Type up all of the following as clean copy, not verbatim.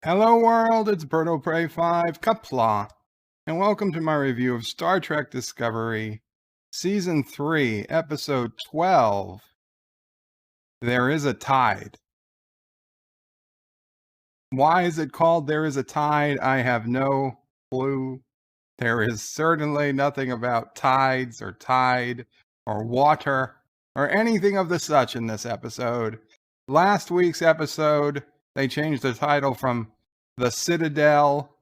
Hello world, it's Birdo Prey 5, Qapla, and welcome to my review of Star Trek Discovery, Season 3, Episode 12, There is a Tide. Why is it called There is a Tide? I have no clue. There is certainly nothing about tides or tide or water or anything of the such in this episode. Last week's episode, they changed the title from The Citadel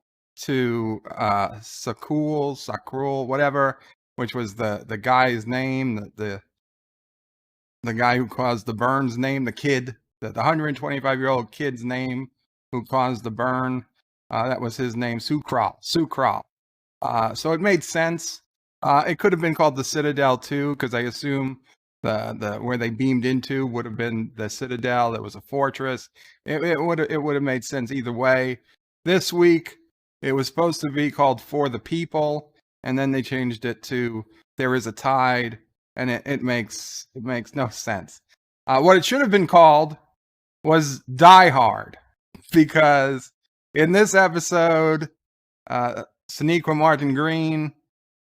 to Sakrul, whatever, which was the guy's name, the guy who caused the burn's name, the kid, the 125-year-old kid's name who caused the burn. That was his name, Sukral. So it made sense. It could have been called the Citadel too, because I assume the where they beamed into would have been the Citadel. It was a fortress. It would have made sense either way. This week it was supposed to be called For the People, and then they changed it to There is a Tide, and it makes no sense. What it should have been called was Die Hard, because in this episode, Sonequa Martin Green,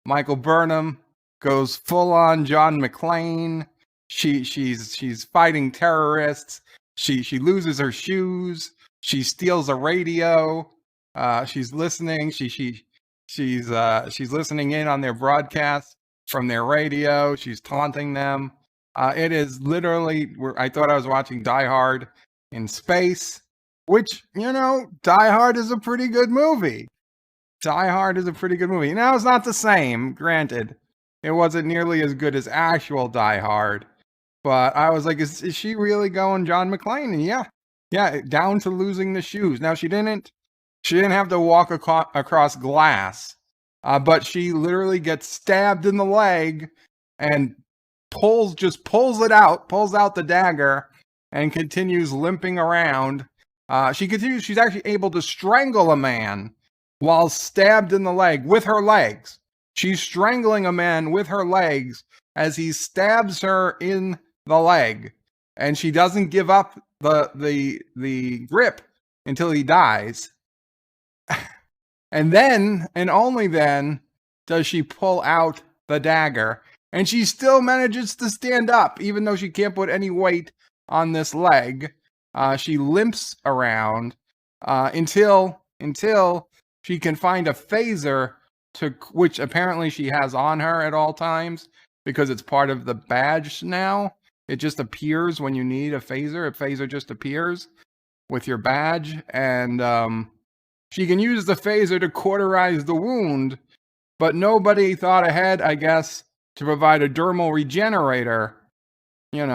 Michael Burnham goes full on John McClane. She's fighting terrorists. She loses her shoes. She steals a radio. She's listening. She's listening in on their broadcast from their radio. She's taunting them. It is literally, I thought I was watching Die Hard in space, which, Die Hard is a pretty good movie. Die Hard is a pretty good movie. Now, it's not the same, granted. It wasn't nearly as good as actual Die Hard. But I was like, is she really going John McClane? And yeah, down to losing the shoes. Now, she didn't have to walk across glass, but she literally gets stabbed in the leg and pulls out the dagger and continues limping around. She's actually able to strangle a man while stabbed in the leg with her legs. She's strangling a man with her legs as he stabs her in the leg, and she doesn't give up the grip until he dies. And then, and only then, does she pull out the dagger, and she still manages to stand up, even though she can't put any weight on this leg. She limps around until she can find a phaser, which apparently she has on her at all times because it's part of the badge now. It just appears when you need a phaser. A phaser just appears with your badge, and she can use the phaser to cauterize the wound, but nobody thought ahead, I guess, to provide a dermal regenerator, in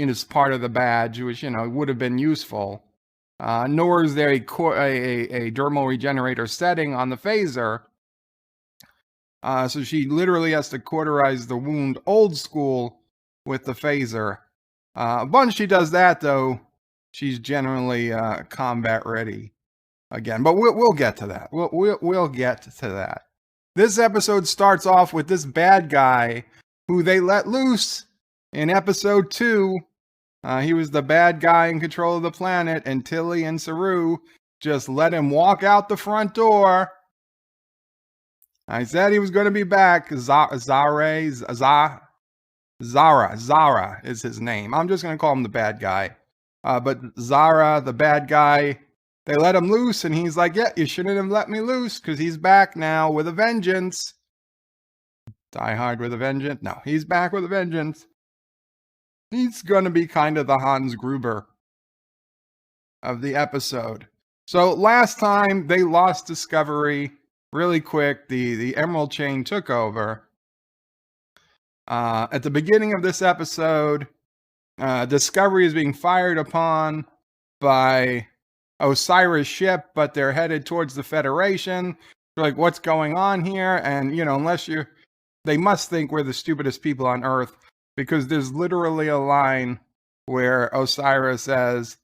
as part of the badge, which, would have been useful. Nor is there a dermal regenerator setting on the phaser. So she literally has to cauterize the wound old school with the phaser. Once she does that, though, she's generally combat ready again. But we'll get to that. We'll get to that. This episode starts off with this bad guy who they let loose in episode 2. He was the bad guy in control of the planet, and Tilly and Saru just let him walk out the front door. I said he was going to be back. Zara is his name. I'm just going to call him the bad guy. But Zara, the bad guy, they let him loose, and he's like, yeah, you shouldn't have let me loose, because he's back now with a vengeance. Die Hard with a vengeance? No, he's back with a vengeance. He's going to be kind of the Hans Gruber of the episode. So last time they lost Discovery really quick. The Emerald Chain took over. At the beginning of this episode, Discovery is being fired upon by Osyraa's ship, but they're headed towards the Federation. They're like, what's going on here? And, they must think we're the stupidest people on Earth, because there's literally a line where Osyraa says,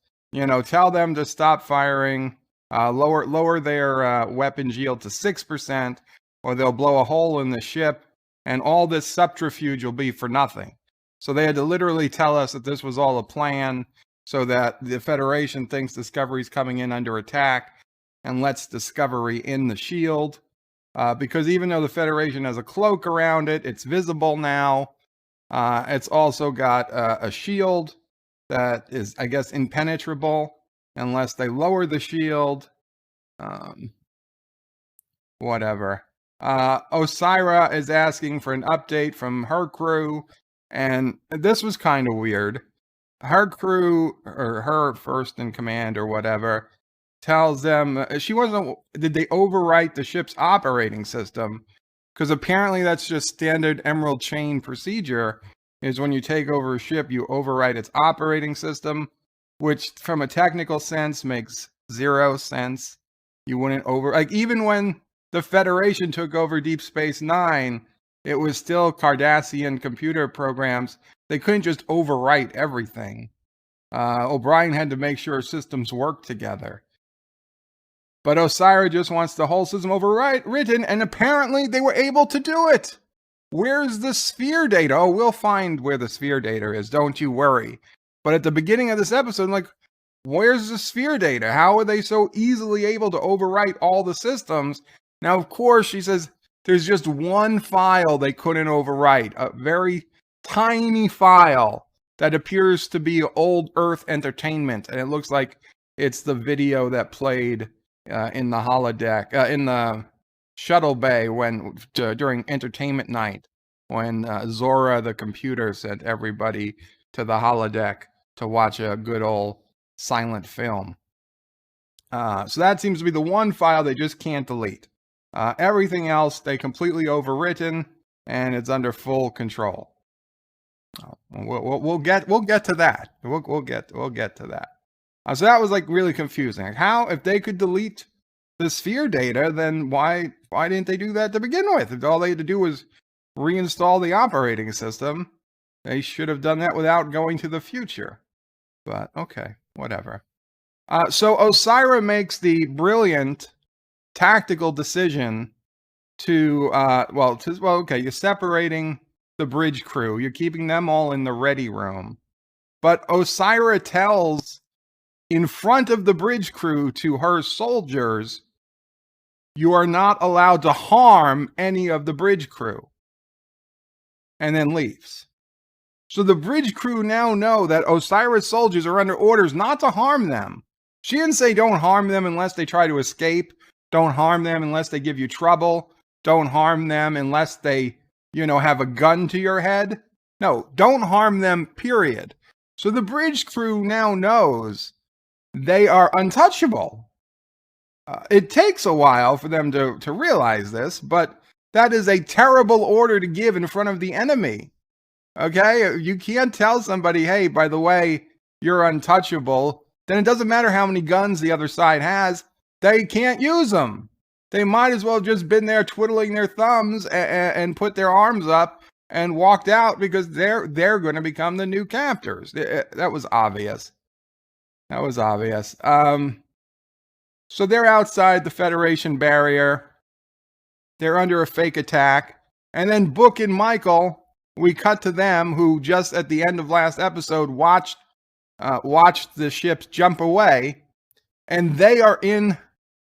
tell them to stop firing, lower their weapons yield to 6%, or they'll blow a hole in the ship, and all this subterfuge will be for nothing. So they had to literally tell us that this was all a plan, so that the Federation thinks Discovery's coming in under attack, and lets Discovery in the shield. Because even though the Federation has a cloak around it, it's visible now. It's also got a shield that is, I guess, impenetrable unless they lower the shield. Whatever. Osyraa is asking for an update from her crew, and this was kind of weird. Her crew, or her first in command or whatever, tells them did they overwrite the ship's operating system? Because apparently that's just standard Emerald Chain procedure, is when you take over a ship, you overwrite its operating system, which from a technical sense makes zero sense. You wouldn't even when the Federation took over Deep Space Nine, it was still Cardassian computer programs. They couldn't just overwrite everything. O'Brien had to make sure systems worked together. But Osyraa just wants the whole system overwritten, and apparently they were able to do it. Where's the sphere data? Oh, we'll find where the sphere data is, don't you worry. But at the beginning of this episode, I'm like, where's the sphere data? How are they so easily able to overwrite all the systems? Now, of course, she says there's just one file they couldn't overwrite, a very tiny file that appears to be old Earth entertainment, and it looks like it's the video that played in the holodeck, in the shuttle bay during entertainment night, when Zora, the computer, sent everybody to the holodeck to watch a good old silent film. So that seems to be the one file they just can't delete. Everything else they completely overwritten, and it's under full control. We'll get to that. We'll get to that. So that was like really confusing. Like, how, if they could delete the sphere data, then why didn't they do that to begin with? If all they had to do was reinstall the operating system, they should have done that without going to the future. But okay, whatever. So Osyraa makes the brilliant tactical decision to you're separating the bridge crew. You're keeping them all in the ready room. But Osyraa tells in front of the bridge crew to her soldiers, you are not allowed to harm any of the bridge crew. And then leaves. So the bridge crew now know that Osyraa's soldiers are under orders not to harm them. She didn't say don't harm them unless they try to escape. Don't harm them unless they give you trouble. Don't harm them unless they, have a gun to your head. No, don't harm them, period. So the bridge crew now knows they are untouchable. It takes a while for them to realize this, but that is a terrible order to give in front of the enemy. Okay? You can't tell somebody, hey, by the way, you're untouchable. Then it doesn't matter how many guns the other side has. They can't use them. They might as well have just been there twiddling their thumbs and put their arms up and walked out, because they're going to become the new captors. That was obvious. So they're outside the Federation barrier. They're under a fake attack. And then Book and Michael, we cut to them, who just at the end of last episode watched the ships jump away. And they are in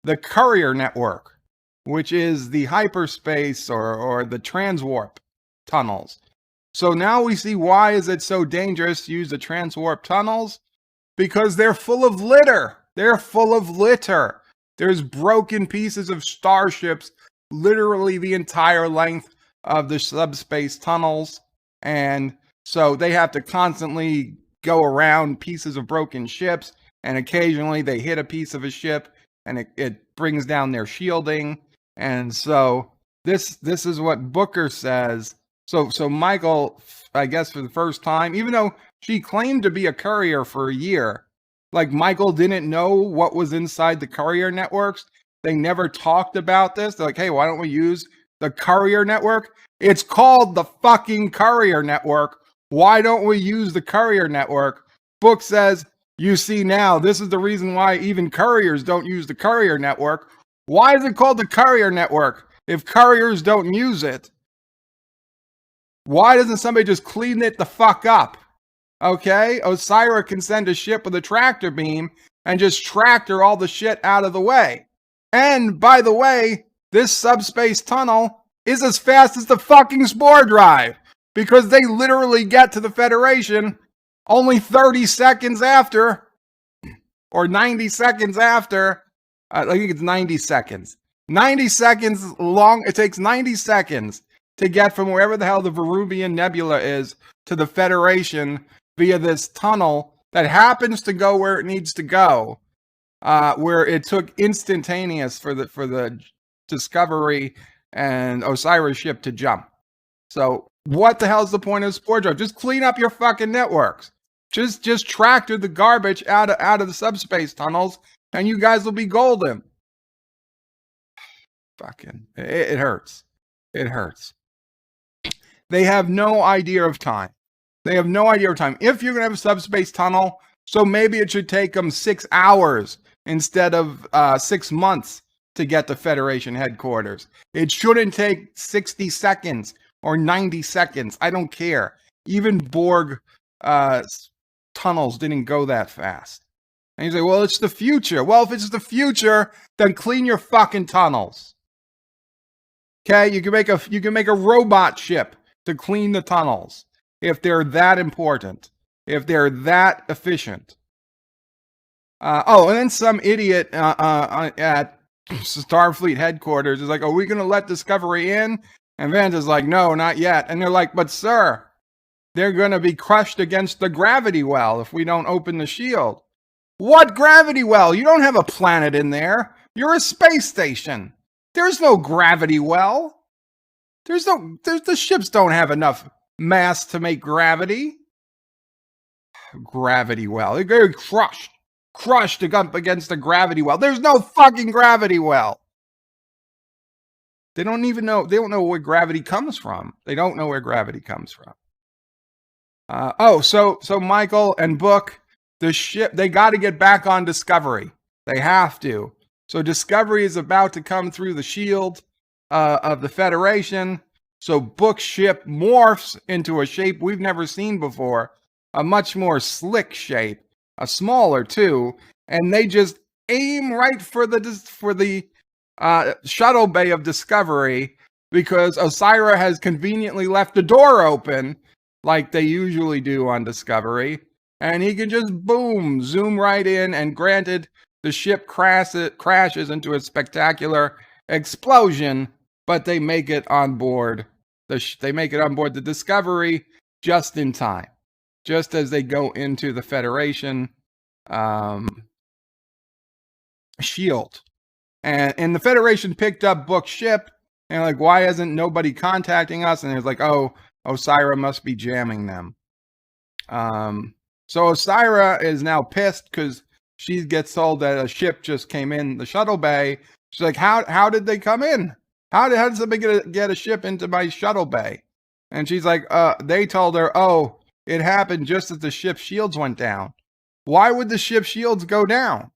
the courier network, which is the hyperspace or the transwarp tunnels. So now we see why is it so dangerous to use the transwarp tunnels? Because they're full of litter. There's broken pieces of starships literally the entire length of the subspace tunnels. And so they have to constantly go around pieces of broken ships. And occasionally they hit a piece of a ship and it brings down their shielding. And so this is what Booker says. So Michael, I guess for the first time, even though she claimed to be a courier for a year, like Michael didn't know what was inside the courier networks. They never talked about this. They're like, hey, why don't we use the courier network? It's called the fucking courier network. Why don't we use the courier network? Book says, you see now, this is the reason why even couriers don't use the courier network. Why is it called the courier network if couriers don't use it? Why doesn't somebody just clean it the fuck up? Okay, Osyraa can send a ship with a tractor beam and just tractor all the shit out of the way. And by the way, this subspace tunnel is as fast as the fucking spore drive, because they literally get to the Federation only 30 seconds after, or 90 seconds after. I think it's 90 seconds. 90 seconds long. It takes 90 seconds to get from wherever the hell the Veruvian Nebula is to the Federation via this tunnel that happens to go where it needs to go, where it took instantaneous for the Discovery and Osyraa ship to jump. So what the hell's the point of spore drive? Just clean up your fucking networks. Just tractor the garbage out of the subspace tunnels, and you guys will be golden. Fucking, it hurts. It hurts. They have no idea of time. They have no idea of time. If you're gonna have a subspace tunnel, so maybe it should take them 6 hours instead of 6 months to get to Federation headquarters. It shouldn't take 60 seconds or 90 seconds. I don't care. Even Borg tunnels didn't go that fast. And you say, well, it's the future. Well, if it's the future, then clean your fucking tunnels. Okay, you can make a robot ship to clean the tunnels if they're that important, if they're that efficient. And then some idiot at Starfleet headquarters is like, are we going to let Discovery in? And Vance is like, no, not yet. And they're like, but sir, they're going to be crushed against the gravity well if we don't open the shield. What gravity well? You don't have a planet in there. You're a space station. There's no gravity well. The ships don't have enough mass to make gravity. Gravity well. They're very crushed up against the gravity well. There's no fucking gravity well. They don't even know. They don't know where gravity comes from. They don't know where gravity comes from. So Michael and Book, the ship, they got to get back on Discovery. They have to. So Discovery is about to come through the shield of the Federation. So Book's ship morphs into a shape we've never seen before, a much more slick shape, a smaller too, and they just aim right for the shuttle bay of Discovery, because Osyraa has conveniently left the door open like they usually do on Discovery, and he can just boom, zoom right in, and granted, the ship crashes into a spectacular explosion, but they make it on board. They make it on board the Discovery just in time, just as they go into the Federation shield. And the Federation picked up Book's ship, and like, why isn't nobody contacting us? And it's like, oh, Osyraa must be jamming them. So Osyraa is now pissed because she gets told that a ship just came in the shuttle bay. She's like, how did they come in? How did somebody get a ship into my shuttle bay? And she's like, they told her, oh, it happened just as the ship's shields went down. Why would the ship's shields go down?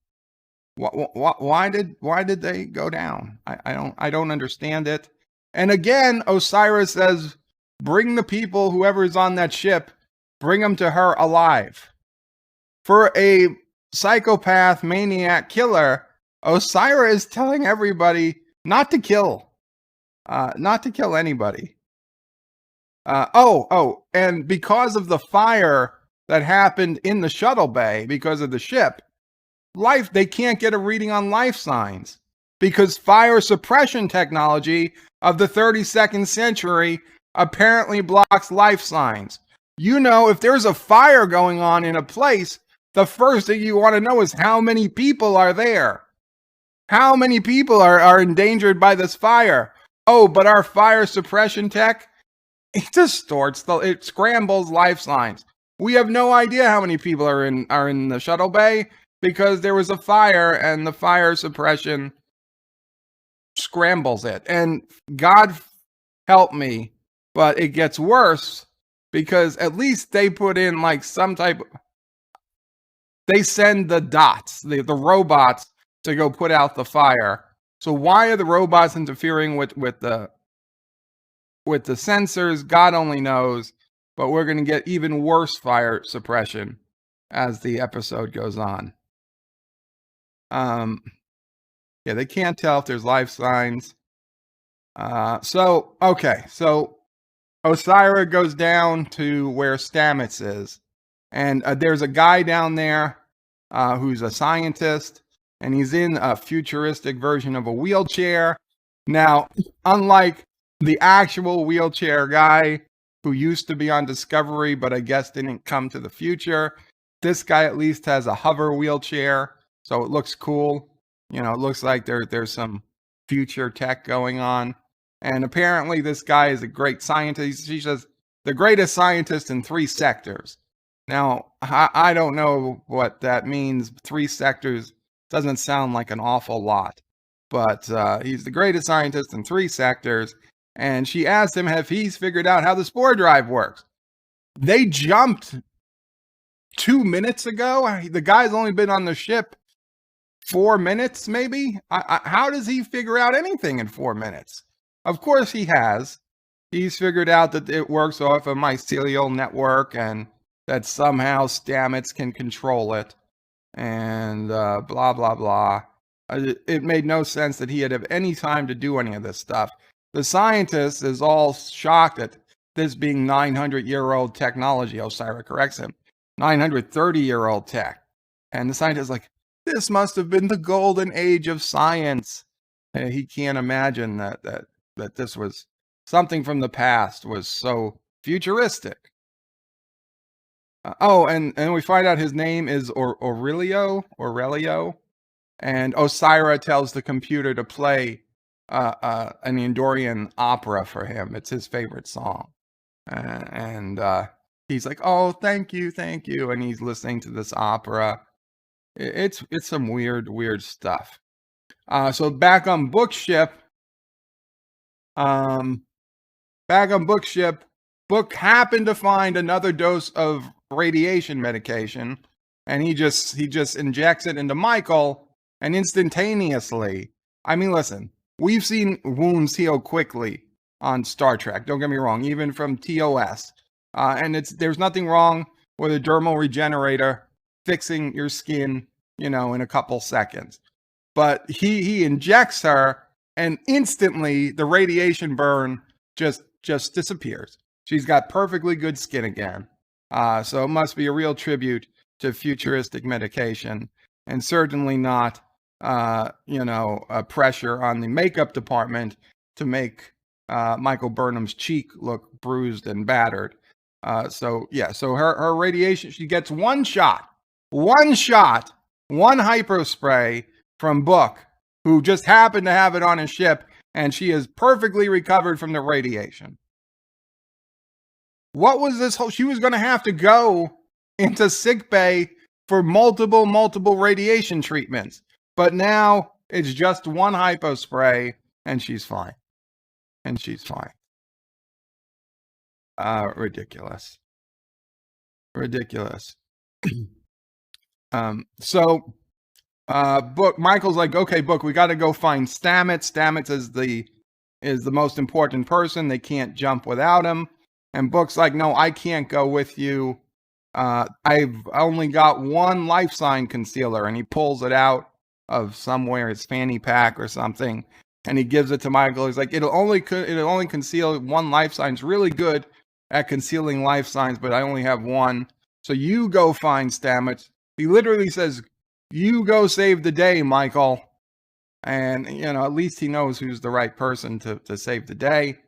Why did they go down? I don't understand it. And again, Osyraa says, bring the people, whoever's on that ship, bring them to her alive. For a psychopath, maniac, killer, Osyraa is telling everybody not to kill anybody. And because of the fire that happened in the shuttle bay, because of the ship, they can't get a reading on life signs, because fire suppression technology of the 32nd century apparently blocks life signs. You know, if there's a fire going on in a place, the first thing you want to know is how many people are there. How many people are endangered by this fire? Oh, but our fire suppression tech, it distorts it scrambles life signs. We have no idea how many people are in the shuttle bay, because there was a fire and the fire suppression scrambles it. And God help me, but it gets worse, because at least they put in like some type of, they send the dots, the robots, to go put out the fire. So why are the robots interfering with the sensors? God only knows, but we're going to get even worse fire suppression as the episode goes on. Yeah, they can't tell if there's life signs. So Osyraa goes down to where Stamets is, and there's a guy down there who's a scientist, and he's in a futuristic version of a wheelchair. Now, unlike the actual wheelchair guy who used to be on Discovery, but I guess didn't come to the future, this guy at least has a hover wheelchair, so it looks cool. You know, it looks like there's some future tech going on. And apparently this guy is a great scientist. He says the greatest scientist in 3 sectors. Now, I don't know what that means. 3 sectors doesn't sound like an awful lot. But he's the greatest scientist in 3 sectors. And she asked him if he's figured out how the spore drive works. They jumped 2 minutes ago. The guy's only been on the ship 4 minutes, maybe? How does he figure out anything in 4 minutes? Of course he has. He's figured out that it works off a mycelial network and that somehow Stamets can control it. And blah, blah, blah. It made no sense that he had have any time to do any of this stuff. The scientist is all shocked at this being 900-year-old technology. Osyraa corrects him. 930-year-old tech. And the scientist is like, this must have been the golden age of science. And he can't imagine that this was something from the past, was so futuristic. And we find out his name is Aurelio, and Osyraa tells the computer to play an Andorian opera for him. It's his favorite song. And he's like, oh, thank you, and he's listening to this opera. It's some weird stuff. So back on Bookship, Book happened to find another dose of radiation medication, and he just injects it into Michael, and instantaneously. I mean, listen, we've seen wounds heal quickly on Star Trek. Don't get me wrong, even from TOS, and there's nothing wrong with a dermal regenerator fixing your skin, in a couple seconds. But he injects her, and instantly the radiation burn just disappears. She's got perfectly good skin again. So it must be a real tribute to futuristic medication, and certainly not, a pressure on the makeup department to make Michael Burnham's cheek look bruised and battered. So her radiation, she gets one shot, one hypospray from Book, who just happened to have it on his ship, and she is perfectly recovered from the radiation. What was this whole? She was going to have to go into sickbay for multiple radiation treatments, but now it's just one hypospray, and she's fine. Ridiculous. Book, Michael's like, okay, Book, we got to go find Stamets. Stamets is the most important person. They can't jump without him. And Book's like, no, I can't go with you. I've only got one life sign concealer, and he pulls it out of somewhere, his fanny pack or something, and he gives it to Michael. He's like, it'll only conceal one life sign. It's really good at concealing life signs, but I only have one. So you go find Stamets. He literally says, you go save the day, Michael. And, at least he knows who's the right person to save the day.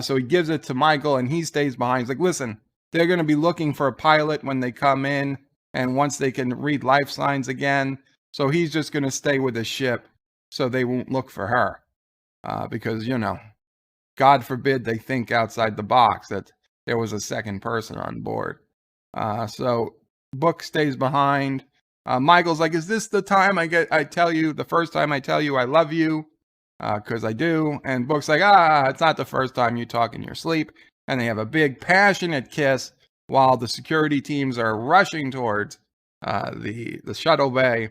So he gives it to Michael, and he stays behind. He's like, listen, they're going to be looking for a pilot when they come in, and once they can read life signs again. So he's just going to stay with the ship so they won't look for her. Because, God forbid they think outside the box that there was a second person on board. So Book stays behind. Michael's like, is this the time I tell you, the first time I tell you I love you? Because I do. And Book's like, it's not the first time you talk in your sleep. And they have a big passionate kiss while the security teams are rushing towards the shuttle bay.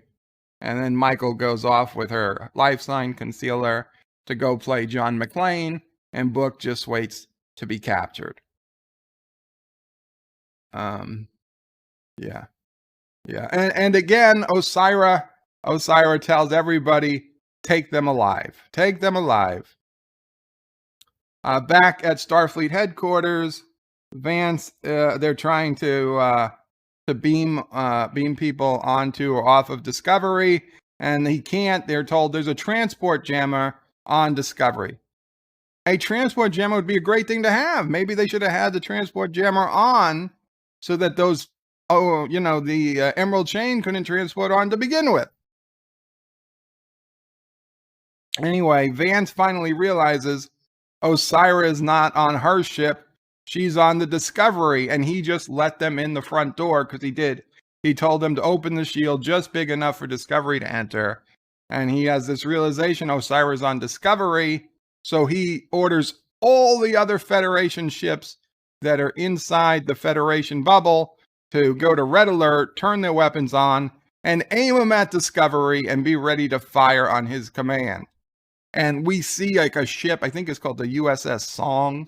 And then Michael goes off with her life sign concealer to go play John McClane, and Book just waits to be captured. Yeah. And again, Osyraa tells everybody take them alive. Take them alive. Back at Starfleet headquarters, Vance, they're trying to beam people onto or off of Discovery, and he can't. They're told there's a transport jammer on Discovery. A transport jammer would be a great thing to have. Maybe they should have had the transport jammer on so that those, the Emerald Chain couldn't transport on to begin with. Anyway, Vance finally realizes Osyraa is not on her ship. She's on the Discovery, and he just let them in the front door because he did. He told them to open the shield just big enough for Discovery to enter. And he has this realization Osyraa is on Discovery, so he orders all the other Federation ships that are inside the Federation bubble to go to red alert, turn their weapons on, and aim them at Discovery and be ready to fire on his command. And we see like a ship, I think it's called the USS Song.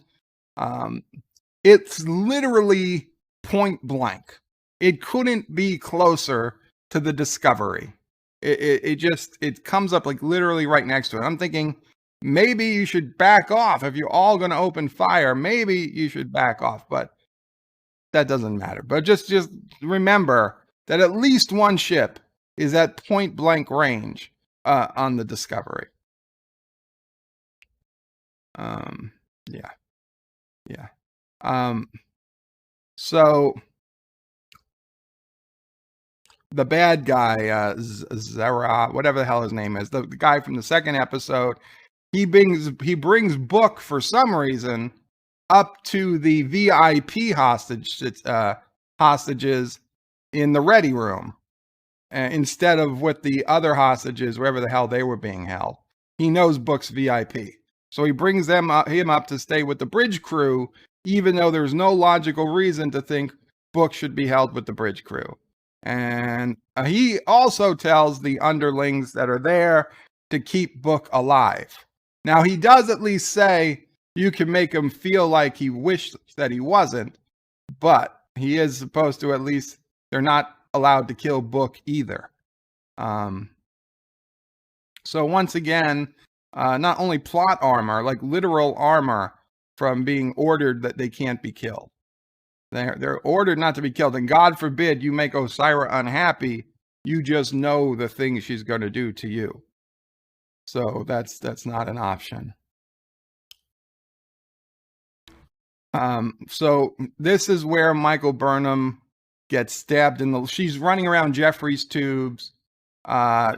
It's literally point blank. It couldn't be closer to the Discovery. It comes up like literally right next to it. I'm thinking maybe you should back off. If you're all going to open fire, maybe you should back off, but that doesn't matter. But just remember that at least one ship is at point blank range on the Discovery. Yeah. So the bad guy, Osyraa, whatever the hell his name is, the guy from the second episode, he brings Book for some reason up to the VIP hostages in the ready room instead of with the other hostages wherever the hell they were being held. He knows Book's VIP. So he brings him up to stay with the bridge crew, even though there's no logical reason to think Book should be held with the bridge crew. And he also tells the underlings that are there to keep Book alive. Now, he does at least say you can make him feel like he wished that he wasn't, but he is supposed to at least, they're not allowed to kill Book either. So once again, not only plot armor, like literal armor from being ordered that they can't be killed. They're ordered not to be killed. And God forbid you make Osyraa unhappy. You just know the things she's going to do to you. So that's not an option. So this is where Michael Burnham gets stabbed she's running around Jeffrey's tubes.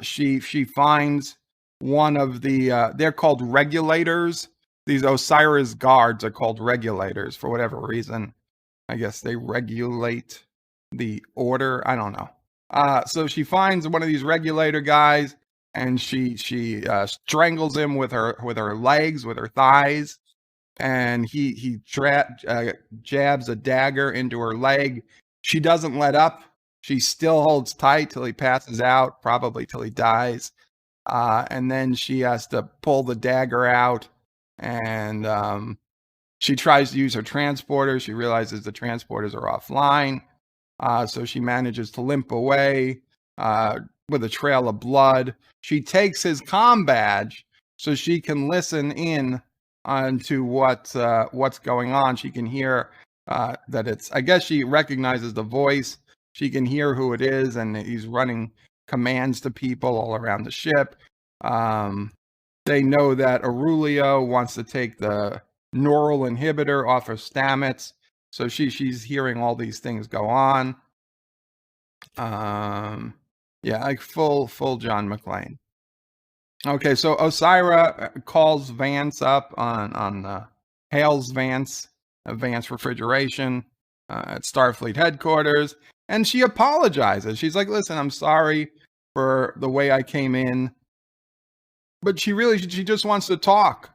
She finds one of the they're called regulators. These Osyraa's guards are called regulators for whatever reason. I guess they regulate the order. I don't know. So she finds one of these regulator guys, and she strangles him with her legs, with her thighs, and he jabs a dagger into her leg. She doesn't let up. She still holds tight till he passes out, probably till he dies. And then she has to pull the dagger out, and she tries to use her transporter. She realizes the transporters are offline. So she manages to limp away with a trail of blood. She takes his comm badge so she can listen in onto what's going on. She can hear that it's, I guess she recognizes the voice. She can hear who it is, and he's running commands to people all around the ship. They know that Aurelio wants to take the neural inhibitor off of Stamets. So she's hearing all these things go on. Yeah, like full John McClane. Okay, so Osyraa calls Vance up on hails Vance, Vance Refrigeration at Starfleet headquarters, and she apologizes. She's like, "Listen, I'm sorry for the way I came in," but she just wants to talk,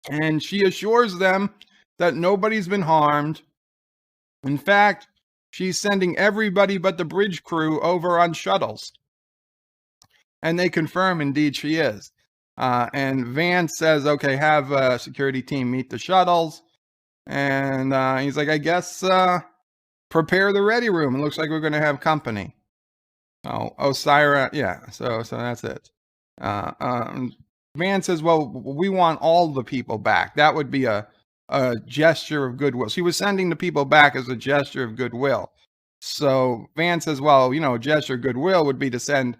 and she assures them that nobody's been harmed. In fact, she's sending everybody but the bridge crew over on shuttles. And they confirm indeed she is. And Vance says, okay, have a security team meet the shuttles. And he's like, I guess prepare the ready room. It looks like we're going to have company. Oh, Osyraa. Yeah, so that's it. Vance says, well, we want all the people back. That would be a gesture of goodwill. She was sending the people back as a gesture of goodwill. So Vance says, well, a gesture of goodwill would be to send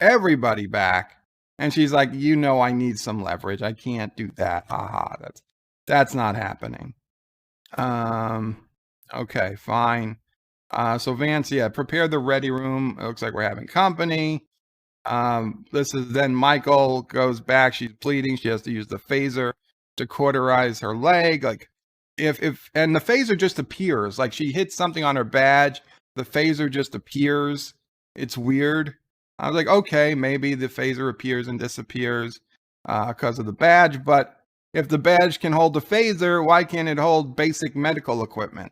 everybody back. And she's like, I need some leverage. I can't do that. Haha, that's not happening. Okay, fine. So Vance, prepare the ready room. It looks like we're having company. This is then Michael goes back. She's bleeding. She has to use the phaser to cauterize her leg. Like and the phaser just appears. Like she hits something on her badge. The phaser just appears. It's weird. I was like, okay, maybe the phaser appears and disappears because of the badge. But if the badge can hold the phaser, why can't it hold basic medical equipment?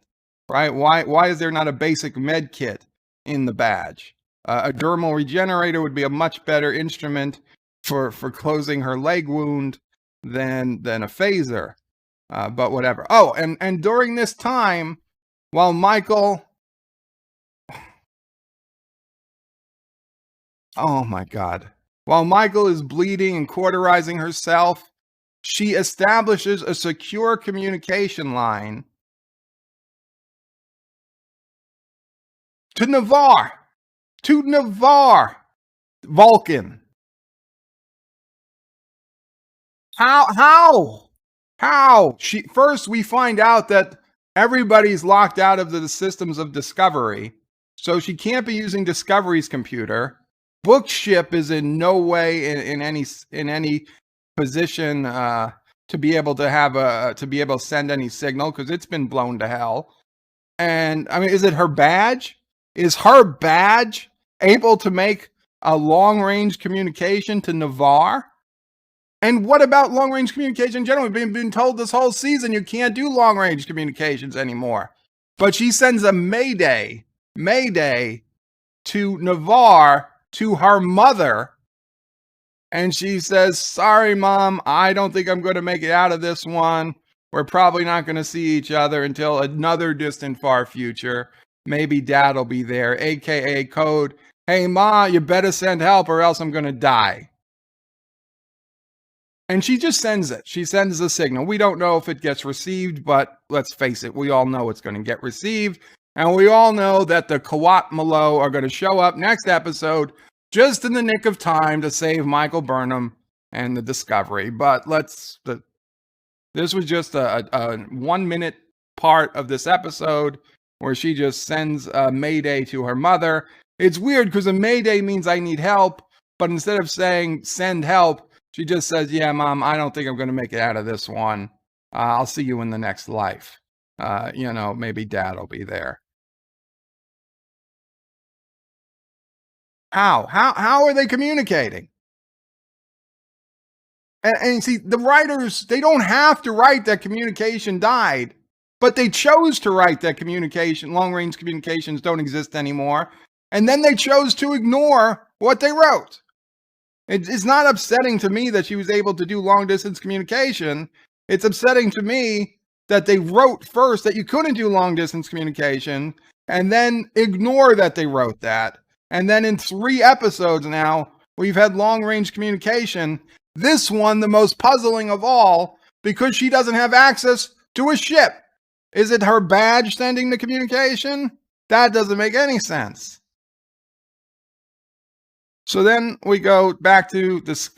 Right? Why is there not a basic med kit in the badge? A dermal regenerator would be a much better instrument for closing her leg wound than a phaser. But whatever. Oh, and during this time, while Michael... Oh my God. While Michael is bleeding and cauterizing herself, she establishes a secure communication line to Navarre. Vulcan. How? First, we find out that everybody's locked out of the systems of Discovery, so she can't be using Discovery's computer. Bookship is in no way in any position to be able to send any signal because it's been blown to hell. And I mean, is it her badge? Is her badge able to make a long-range communication to Navarre? And what about long-range communication in general? We've been told this whole season you can't do long-range communications anymore. But she sends a mayday to Navarre, to her mother, and she says, sorry, Mom, I don't think I'm going to make it out of this one. We're probably not going to see each other until another distant far future. Maybe Dad'll be there, aka code, hey, Ma, you better send help or else I'm going to die. And she just sends it. She sends a signal. We don't know if it gets received, but let's face it, we all know it's going to get received. And we all know that the Qapla are going to show up next episode just in the nick of time to save Michael Burnham and the Discovery. But this was just a 1 minute part of this episode where she just sends a mayday to her mother. It's weird because a mayday means I need help, but instead of saying send help, she just says, yeah, Mom, I don't think I'm going to make it out of this one. I'll see you in the next life. Maybe Dad'll be there. How are they communicating? And see, the writers, they don't have to write that communication died, but they chose to write that long-range communications don't exist anymore. And then they chose to ignore what they wrote. It's not upsetting to me that she was able to do long-distance communication. It's upsetting to me that they wrote first that you couldn't do long-distance communication and then ignore that they wrote that. And then in 3 episodes now, we've had long-range communication. This one, the most puzzling of all, because she doesn't have access to a ship. Is it her badge sending the communication? That doesn't make any sense. So then we go back to this,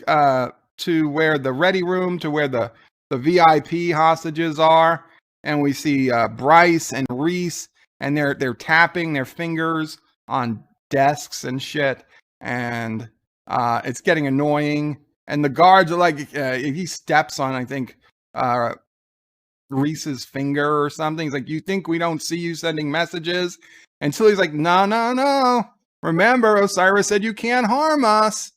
to where the ready room, to where the VIP hostages are, and we see Bryce and Reese, and they're tapping their fingers on desks and shit, and it's getting annoying. And the guards are like, he steps on, I think, Reese's finger or something. He's like, you think we don't see you sending messages? And Tilly's like, no. Remember, Osyraa said you can't harm us.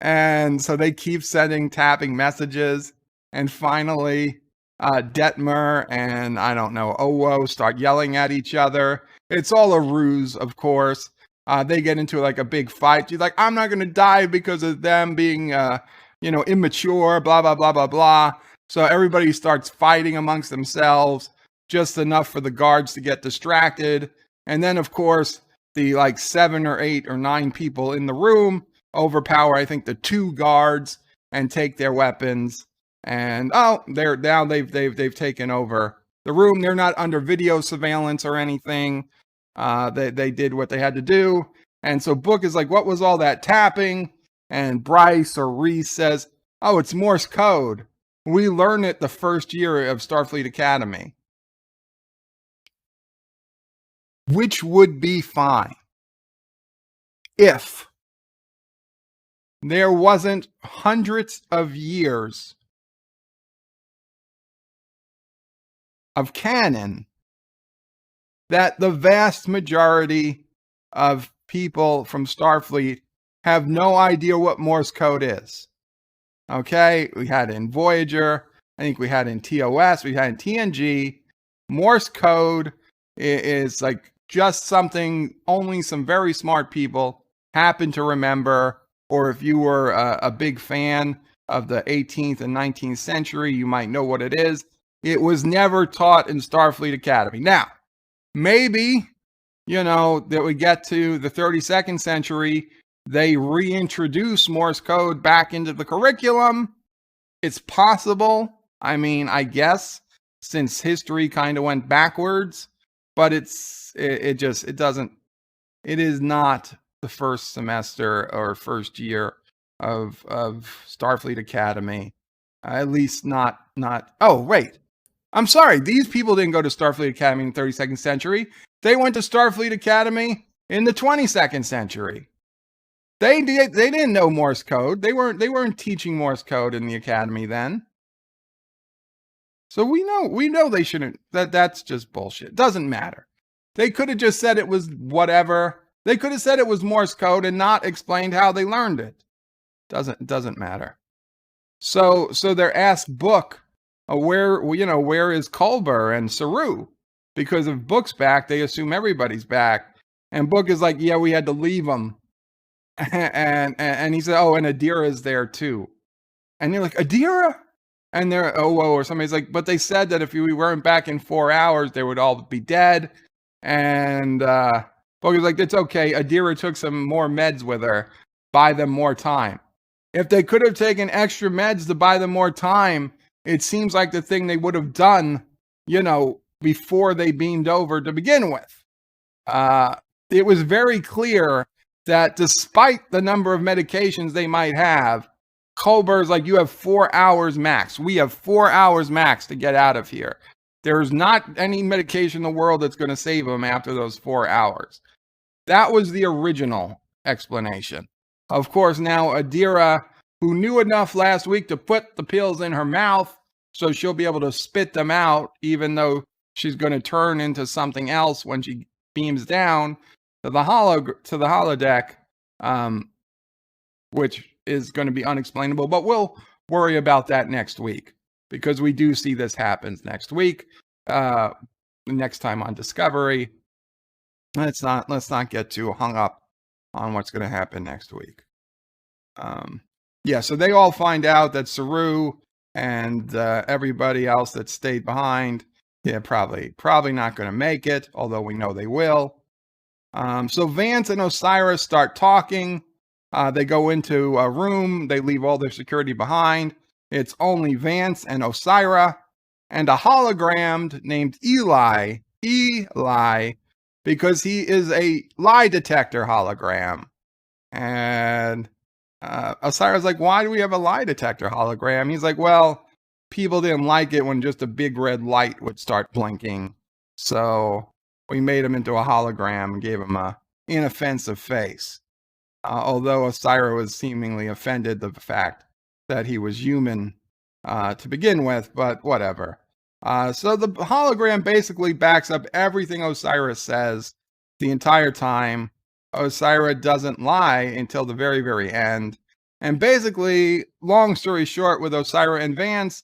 And so they keep tapping messages. And finally, Detmer and, I don't know, Owo start yelling at each other. It's all a ruse, of course. They get into like a big fight. She's like, I'm not going to die because of them being, immature, blah, blah, blah, blah, blah. So everybody starts fighting amongst themselves, just enough for the guards to get distracted. And then, of course, the 7 or 8 or 9 people in the room overpower, I think, the 2 guards and take their weapons. And they've taken over the room. They're not under video surveillance or anything. They did what they had to do. And so Book is like, what was all that tapping? And Bryce or Reese says, oh, it's Morse code. We learned it the first year of Starfleet Academy. Which would be fine if there wasn't hundreds of years of canon that the vast majority of people from Starfleet have no idea what Morse code is. Okay, we had it in Voyager, I think we had it in TOS, we had it in TNG. Morse code is like just something only some very smart people happen to remember, or if you were a big fan of the 18th and 19th century, you might know what it is. It was never taught in Starfleet Academy. Now, maybe, that we get to the 32nd century, they reintroduce Morse code back into the curriculum. It's possible. I mean, I guess, since history kind of went backwards, but it is not the first semester or first year of Starfleet Academy. At least not, oh, wait. I'm sorry. These people didn't go to Starfleet Academy in the 32nd century. They went to Starfleet Academy in the 22nd century. They didn't know Morse code. They weren't teaching Morse code in the academy then. So we know they shouldn't. That's just bullshit. Doesn't matter. They could have just said it was whatever. They could have said it was Morse code and not explained how they learned it. Doesn't matter. So they're asked Book, where is Culber and Saru? Because if Book's back, they assume everybody's back. And Book is like, yeah, we had to leave them. And he said, oh, and Adira's there too. And you're like, Adira? And they're, or somebody's like, but they said that if we weren't back in 4 hours, they would all be dead. And Book is like, it's okay. Adira took some more meds with her. Buy them more time. If they could have taken extra meds to buy them more time, it seems like the thing they would have done, before they beamed over to begin with. It was very clear that despite the number of medications they might have, Culber's like, you have 4 hours max. We have 4 hours max to get out of here. There's not any medication in the world that's going to save them after those 4 hours. That was the original explanation. Of course, now Adira, who knew enough last week to put the pills in her mouth so she'll be able to spit them out, even though she's going to turn into something else when she beams down to the holodeck, which is going to be unexplainable, but we'll worry about that next week, because we do see this happens next week, next time on Discovery. Let's not get too hung up on what's going to happen next week. So they all find out that Saru and everybody else that stayed behind, probably not going to make it, although we know they will. So Vance and Osyraa start talking. They go into a room. They leave all their security behind. It's only Vance and Osyraa and a hologram named Eli, because he is a lie detector hologram. And Osyraa's like, why do we have a lie detector hologram? He's like, well, people didn't like it when just a big red light would start blinking. So we made him into a hologram and gave him a inoffensive face. Although Osyraa was seemingly offended at the fact that he was human to begin with, but whatever. So the hologram basically backs up everything Osyraa says the entire time. Osyraa doesn't lie until the very, very end. And basically, long story short, with Osyraa and Vance,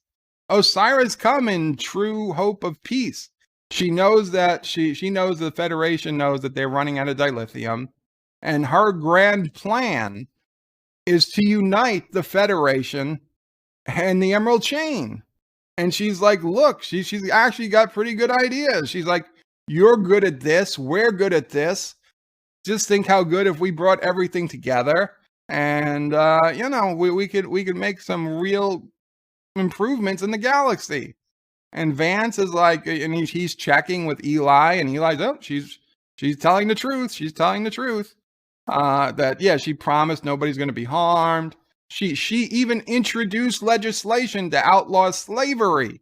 Osyraa's come in true hope of peace. She knows that she knows the Federation knows that they're running out of dilithium, and her grand plan is to unite the Federation and the Emerald Chain. And she's like, look, she's actually got pretty good ideas. She's like, you're good at this, we're good at this. Just think how good if we brought everything together. and we could make some real improvements in the galaxy. And Vance is like, and he's checking with Eli, and Eli's, oh, she's telling the truth. She's telling the truth. That yeah, she promised nobody's going to be harmed. She even introduced legislation to outlaw slavery,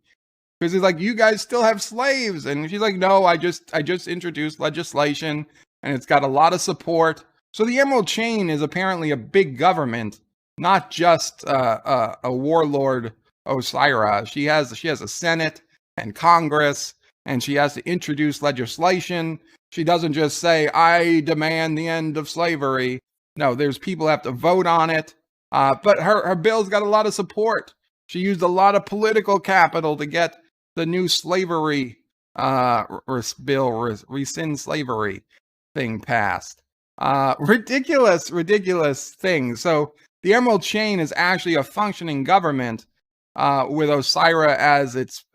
because he's like, you guys still have slaves, and she's like, no, I just introduced legislation, and it's got a lot of support. So the Emerald Chain is apparently a big government, not just a warlord Osyraa. She has a Senate and Congress, and she has to introduce legislation. She doesn't just say, I demand the end of slavery. No, there's people who have to vote on it. But her bill's got a lot of support. She used a lot of political capital to get the new slavery bill, rescind slavery thing passed. Ridiculous thing. So the Emerald Chain is actually a functioning government, with Osyraa as its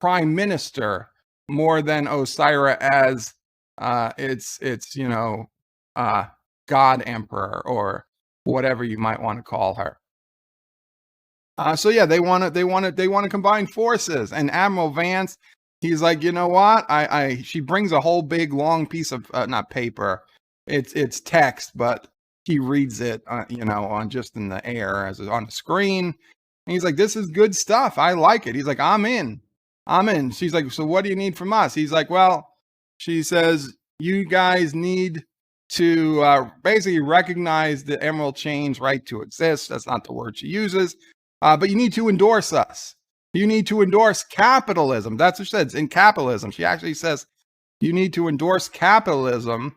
prime minister, more than Osyraa as its God Emperor, or whatever you might want to call her. So yeah, they want to combine forces. And Admiral Vance, he's like, you know what? She brings a whole big long piece of not paper, it's text, but he reads it, on just in the air as on the screen. And he's like, this is good stuff. I like it. He's like, I'm in. She's like, so what do you need from us? He's like, well, she says, you guys need to basically recognize the Emerald Chain's right to exist. That's not the word she uses. But you need to endorse us. You need to endorse capitalism. That's what she says, in capitalism. She actually says, you need to endorse capitalism.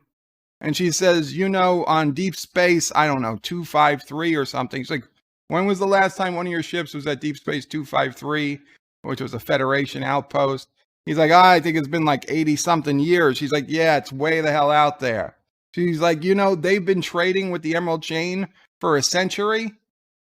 And she says, on Deep Space, I don't know, 253 or something. She's like, when was the last time one of your ships was at Deep Space 253, which was a Federation outpost? He's like, I think it's been like 80 something years. She's like, yeah, it's way the hell out there. She's like, they've been trading with the Emerald Chain for a century,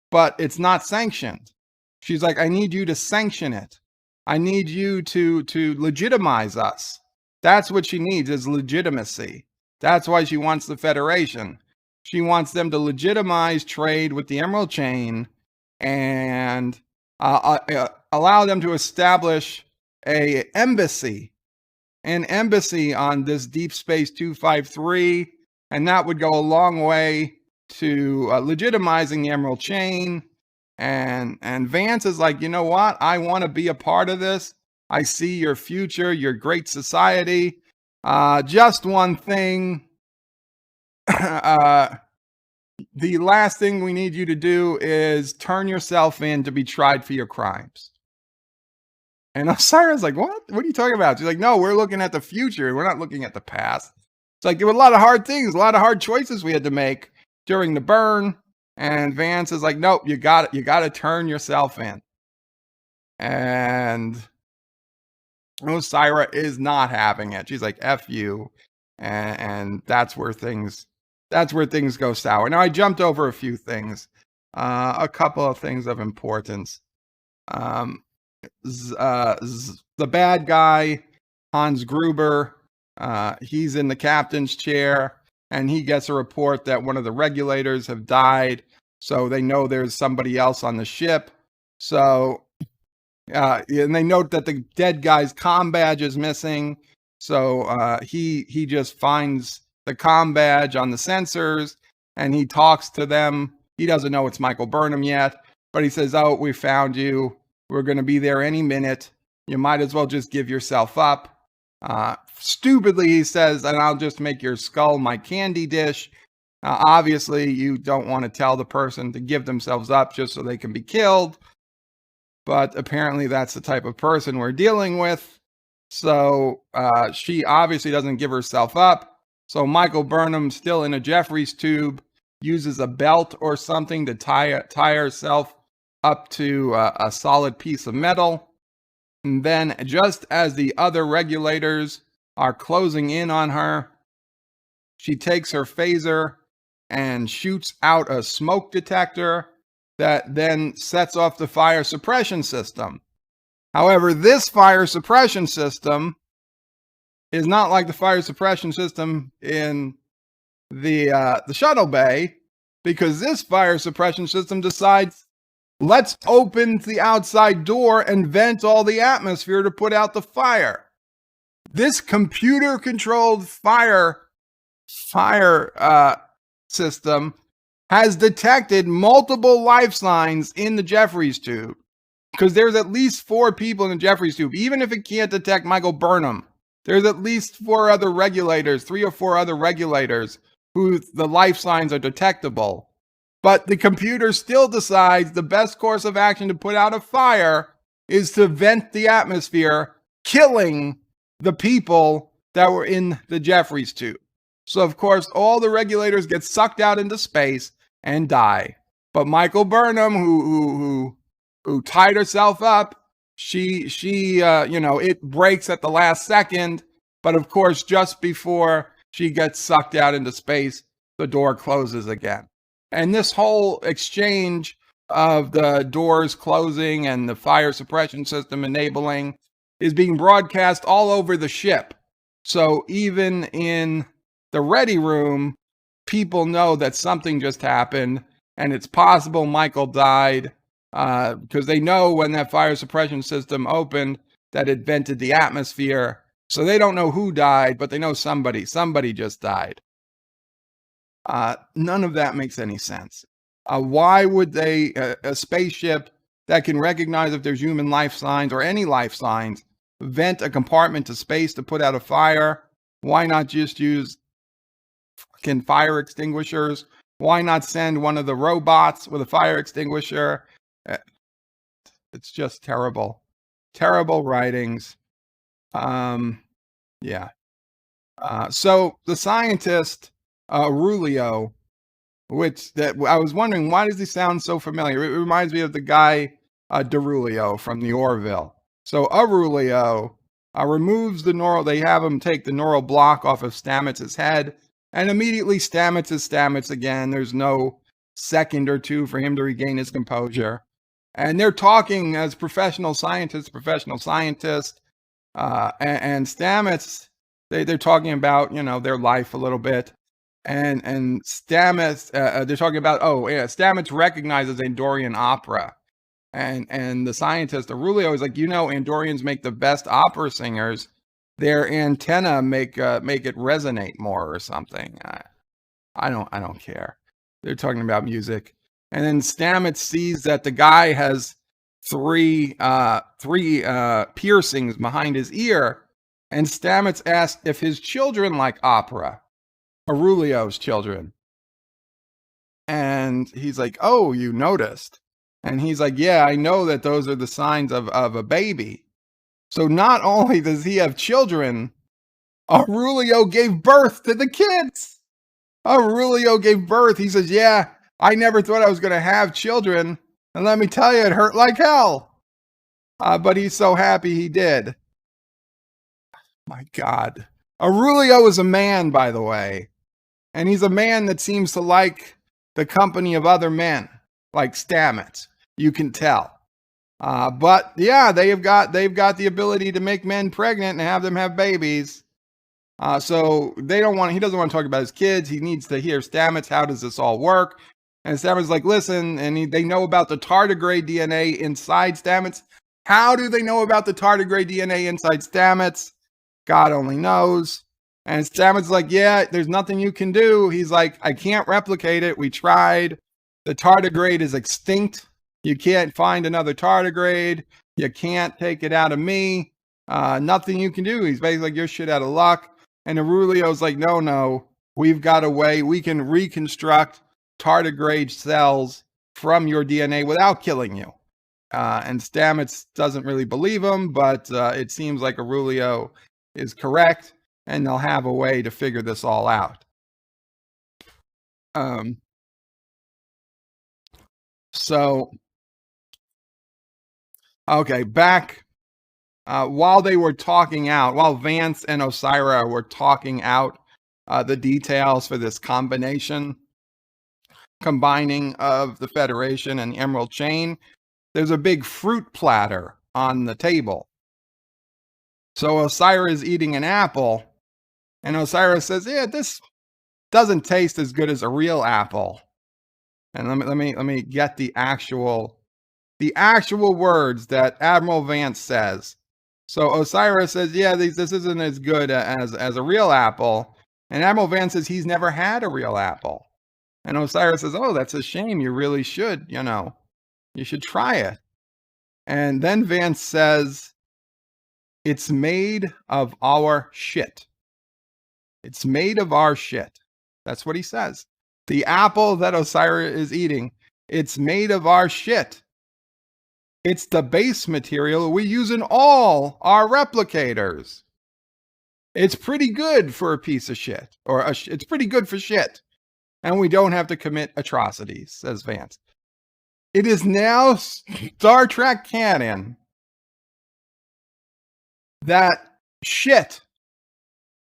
but it's not sanctioned. She's like, I need you to sanction it. I need you to legitimize us. That's what she needs, is legitimacy. That's why she wants the Federation. She wants them to legitimize trade with the Emerald Chain and allow them to establish an embassy on this Deep Space 253. And that would go a long way to legitimizing the Emerald Chain. And Vance is like, you know what? I want to be a part of this. I see your future, your great society. Just one thing. The last thing we need you to do is turn yourself in to be tried for your crimes. And Osyraa's like, what? What are you talking about? She's like, no, we're looking at the future. We're not looking at the past. It's like, there were a lot of hard things, a lot of hard choices we had to make during the burn. And Vance is like, nope, you got to turn yourself in. And Osyraa is not having it. She's like, F you. And that's where things go sour. Now, I jumped over a few things, a couple of things of importance. The bad guy, Hans Gruber, he's in the captain's chair, and he gets a report that one of the regulators have died. So they know there's somebody else on the ship. So, and they note that the dead guy's comm badge is missing. So he just finds the comm badge on the sensors, and he talks to them. He doesn't know it's Michael Burnham yet, but he says, oh, we found you. We're going to be there any minute. You might as well just give yourself up. Stupidly, he says, and I'll just make your skull my candy dish. Obviously, you don't want to tell the person to give themselves up just so they can be killed. But apparently that's the type of person we're dealing with. So she obviously doesn't give herself up. So Michael Burnham, still in a Jeffries tube, uses a belt or something to tie herself up to a solid piece of metal. And then, just as the other regulators are closing in on her, she takes her phaser and shoots out a smoke detector that then sets off the fire suppression system. However, this fire suppression system is not like the fire suppression system in the shuttle bay. because this fire suppression system decides, let's open the outside door and vent all the atmosphere to put out the fire. This computer-controlled fire system has detected multiple life signs in the Jeffries tube, because there's at least 4 people in the Jeffries tube. Even if it can't detect Michael Burnham, there's at least 4 other regulators, 3 or 4 other regulators who the life signs are detectable. But the computer still decides the best course of action to put out a fire is to vent the atmosphere, killing the people that were in the Jeffries tube. So, of course, all the regulators get sucked out into space and die. But Michael Burnham, who tied herself up, she it breaks at the last second. But of course, just before she gets sucked out into space, the door closes again. And this whole exchange of the doors closing and the fire suppression system enabling is being broadcast all over the ship. So even in the ready room, people know that something just happened, and it's possible Michael died, because they know when that fire suppression system opened that it vented the atmosphere. So they don't know who died, but they know somebody just died. None of that makes any sense. Why would they, a spaceship that can recognize if there's human life signs or any life signs, vent a compartment to space to put out a fire? Why not just use fucking fire extinguishers? Why not send one of the robots with a fire extinguisher? It's just terrible. Terrible writings. Yeah. So the scientist, Aurelio, which that I was wondering, why does he sound so familiar? It reminds me of the guy Derulio from the Orville. So Aurelio removes the neural. They have him take the neural block off of Stamets' head, and immediately Stamets is Stamets again. There's no second or two for him to regain his composure. And they're talking as professional scientists, and Stamets. They're talking about their life a little bit. And Stamets, they're talking about, Stamets recognizes Andorian opera. And the scientist, Aurelio, is like, Andorians make the best opera singers. Their antenna make it resonate more or something. I don't care. They're talking about music. And then Stamets sees that the guy has three piercings behind his ear. And Stamets asked if his children like opera. Aurelio's children. And he's like, oh, you noticed? And he's like, yeah, I know that those are the signs of a baby. So not only does he have children, Aurelio gave birth to the kids. Aurelio gave birth. He says, yeah, I never thought I was going to have children. And let me tell you, it hurt like hell. But he's so happy he did. My God. Aurelio is a man, by the way. And he's a man that seems to like the company of other men, like Stamets. You can tell. But yeah, they've got the ability to make men pregnant and have them have babies. So he doesn't want to talk about his kids. He needs to hear Stamets. How does this all work? And Stamets is like, listen, and they know about the tardigrade DNA inside Stamets. How do they know about the tardigrade DNA inside Stamets? God only knows. And Stamets is like, yeah, there's nothing you can do. He's like, I can't replicate it. We tried. The tardigrade is extinct. You can't find another tardigrade. You can't take it out of me. Nothing you can do. He's basically like, you're shit out of luck. And Aurelio's like, no, we've got a way. We can reconstruct tardigrade cells from your DNA without killing you. And Stamets doesn't really believe him, but it seems like Aurelio is correct, and they'll have a way to figure this all out. Back while they were talking out, while Vance and Osyraa were talking out the details for this combining of the Federation and the Emerald Chain, there's a big fruit platter on the table. So Osyraa is eating an apple, and Osyraa says, yeah, this doesn't taste as good as a real apple. And let me get the actual words that Admiral Vance says. So Osyraa says, yeah, this isn't as good as a real apple. And Admiral Vance says he's never had a real apple. And Osyraa says, oh, that's a shame. You really should, you should try it. And then Vance says, it's made of our shit. It's made of our shit. That's what he says. The apple that Osyraa is eating, it's made of our shit. It's the base material we use in all our replicators. It's pretty good for a piece of shit, it's pretty good for shit. And we don't have to commit atrocities, says Vance. It is now Star Trek canon that shit,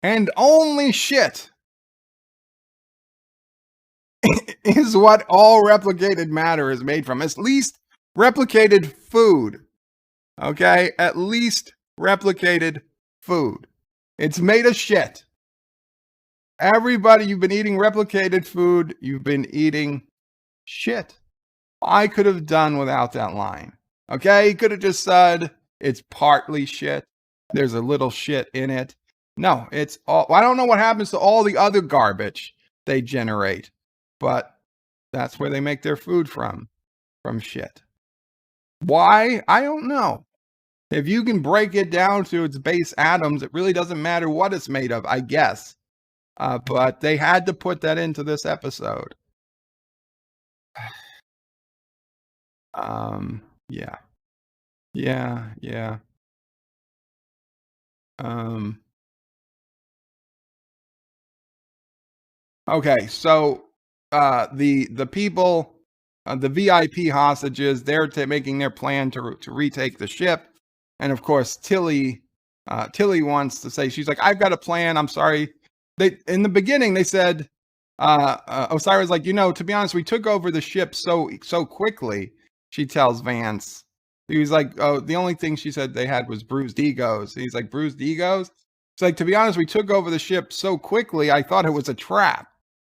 and only shit, is what all replicated matter is made from. At least replicated food. Okay? At least replicated food. It's made of shit. Everybody, you've been eating replicated food. You've been eating shit. I could have done without that line. Okay? He could have just said, it's partly shit. There's a little shit in it. No, it's all. I don't know what happens to all the other garbage they generate, but that's where they make their food from shit. Why? I don't know. If you can break it down to its base atoms, it really doesn't matter what it's made of, I guess. But they had to put that into this episode. Yeah. Okay, so the people, the VIP hostages, they're making their plan to retake the ship, and of course Tilly wants to say, she's like, I've got a plan. I'm sorry. In the beginning they said, Osyraa's like, to be honest, we took over the ship so quickly. She tells Vance. He was like, oh, the only thing she said they had was bruised egos. He's like, bruised egos? It's like, to be honest, we took over the ship so quickly, I thought it was a trap.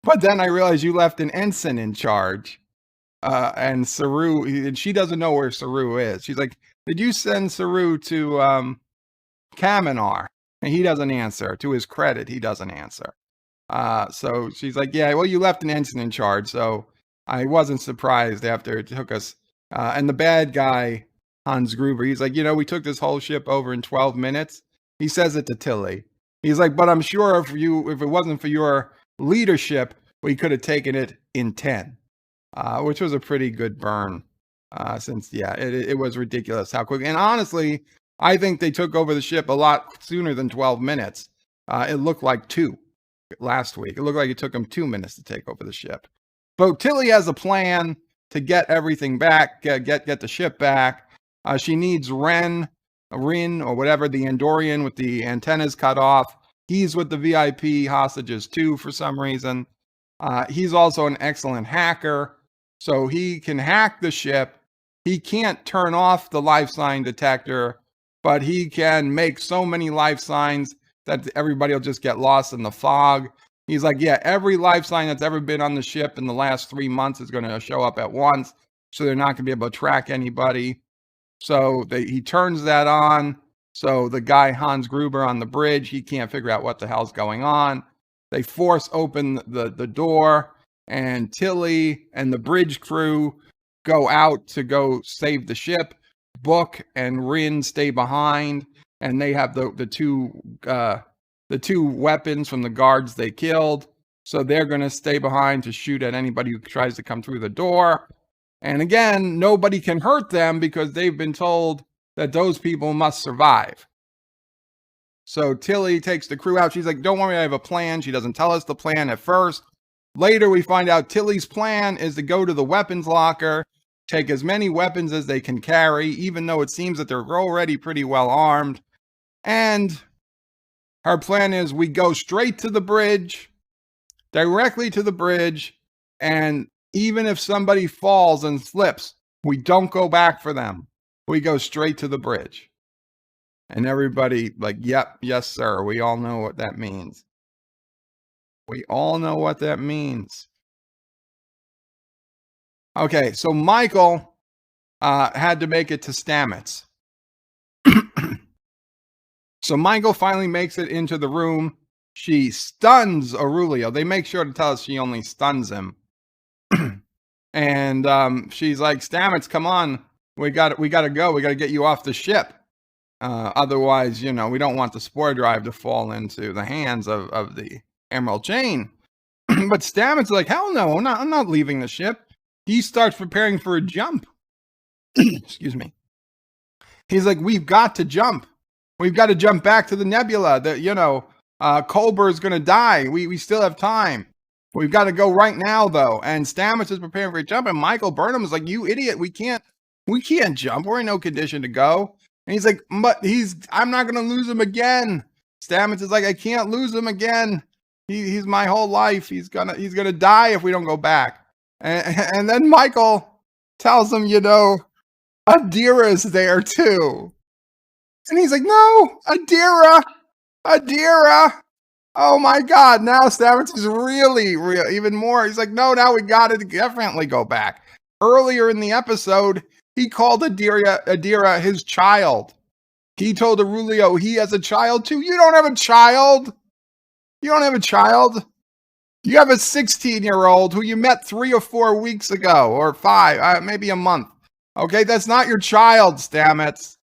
But then I realized you left an ensign in charge. And Saru, she doesn't know where Saru is. She's like, did you send Saru to Kaminar? And he doesn't answer. To his credit, he doesn't answer. So she's like, yeah, well, you left an ensign in charge. So I wasn't surprised after it took us. And the bad guy, Hans Gruber, he's like, we took this whole ship over in 12 minutes. He says it to Tilly. He's like, but I'm sure if it wasn't for your leadership, we could have taken it in 10, which was a pretty good burn. Since, it was ridiculous how quick. And honestly, I think they took over the ship a lot sooner than 12 minutes. It looked like 2 last week. It looked like it took them 2 minutes to take over the ship. But Tilly has a plan to get everything back, get the ship back. She needs Rin, or whatever, the Andorian with the antennas cut off. He's with the VIP hostages too for some reason. He's also an excellent hacker, so he can hack the ship. He can't turn off the life sign detector, but he can make so many life signs that everybody will just get lost in the fog. He's like, yeah, every life sign that's ever been on the ship in the last 3 months is going to show up at once, so they're not going to be able to track anybody. So he turns that on. So the guy, Hans Gruber, on the bridge, he can't figure out what the hell's going on. They force open the door, and Tilly and the bridge crew go out to go save the ship. Book and Rin stay behind, and they have the two weapons from the guards they killed. So they're going to stay behind to shoot at anybody who tries to come through the door. And again, nobody can hurt them because they've been told that those people must survive. So Tilly takes the crew out. She's like, don't worry, I have a plan. She doesn't tell us the plan at first. Later, we find out Tilly's plan is to go to the weapons locker, take as many weapons as they can carry, even though it seems that they're already pretty well armed. And her plan is we go straight to the bridge, directly to the bridge, and even if somebody falls and slips, we don't go back for them. We go straight to the bridge. And everybody like, yep, yes, sir. We all know what that means. We all know what that means. Okay, so Michael had to make it to Stamets. So Michael finally makes it into the room. She stuns Aurelio. They make sure to tell us she only stuns him. And she's like, Stamets, come on. We got to go. We got to get you off the ship. Otherwise, we don't want the spore drive to fall into the hands of the Emerald Chain. But Stamets is like, hell no, I'm not leaving the ship. He starts preparing for a jump. Excuse me. He's like, we've got to jump. We've got to jump back to the nebula. Culber is going to die. We still have time. We've got to go right now, though. And Stamets is preparing for a jump. And Michael Burnham is like, you idiot. We can't jump. We're in no condition to go. And he's like, but I'm not going to lose him again. Stamets is like, I can't lose him again. He's my whole life. He's gonna die if we don't go back. And then Michael tells him, Adira's there too. And he's like, no, Adira. Oh my God. Now Stamets is really even more. He's like, no, now we got to definitely go back. Earlier in the episode, he called Adira his child. He told Aurelio he has a child too. You don't have a child. You don't have a child. You have a 16-year-old who you met 3 or 4 weeks ago, or 5, maybe a month. Okay, that's not your child, Stamets.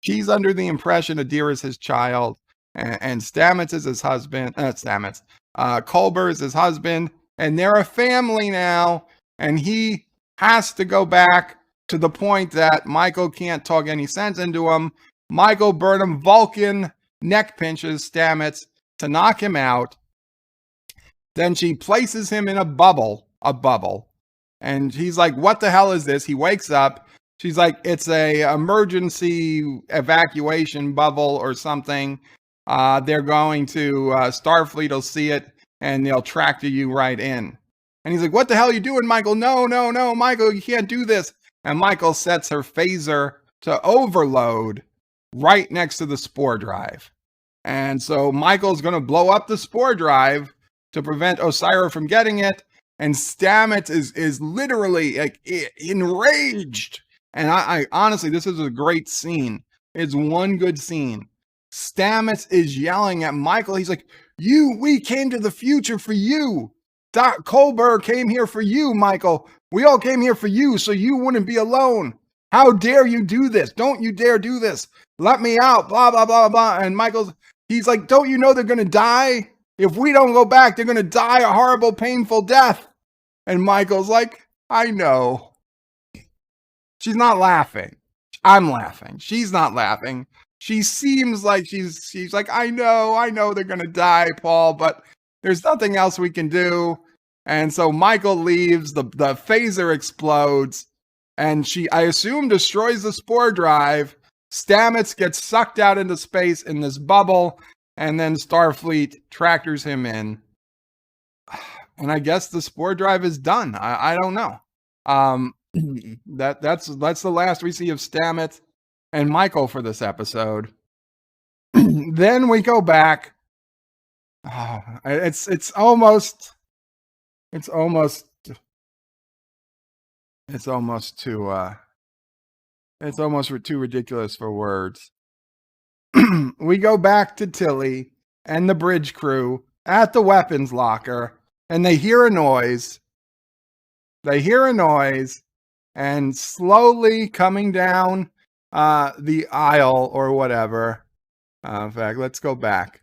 He's under the impression Adira's his child, and Stamets is his husband. Culber is his husband, and they're a family now, and he has to go back to the point that Michael can't talk any sense into him. Michael Burnham Vulcan neck pinches Stamets to knock him out. Then she places him in a bubble. And he's like, what the hell is this? He wakes up. She's like, it's a emergency evacuation bubble or something. They're going to, Starfleet will see it and they'll tractor you right in. And he's like, what the hell are you doing, Michael? No, Michael, you can't do this. And Michael sets her phaser to overload right next to the spore drive. And so Michael's going to blow up the spore drive to prevent Osyraa from getting it. And Stamets is literally like enraged. And I honestly, this is a great scene. It's one good scene. Stamets is yelling at Michael. He's like, we came to the future for you. Doc Culber came here for you, Michael. We all came here for you so you wouldn't be alone. How dare you do this? Don't you dare do this. Let me out, blah, blah, blah, blah. And he's like, don't you know they're going to die? If we don't go back, they're going to die a horrible, painful death. And Michael's like, I know. She's not laughing. I'm laughing. She's not laughing. She seems like she's like, I know they're going to die, Paul, but there's nothing else we can do. And so Michael leaves, the phaser explodes, and I assume, destroys the spore drive. Stamets gets sucked out into space in this bubble, and then Starfleet tractors him in. And I guess the spore drive is done. I don't know. That's the last we see of Stamets and Michael for this episode. Then we go back. It's almost too ridiculous for words. We go back to Tilly and the bridge crew at the weapons locker, and they hear a noise. And slowly coming down the aisle or whatever. In fact, let's go back.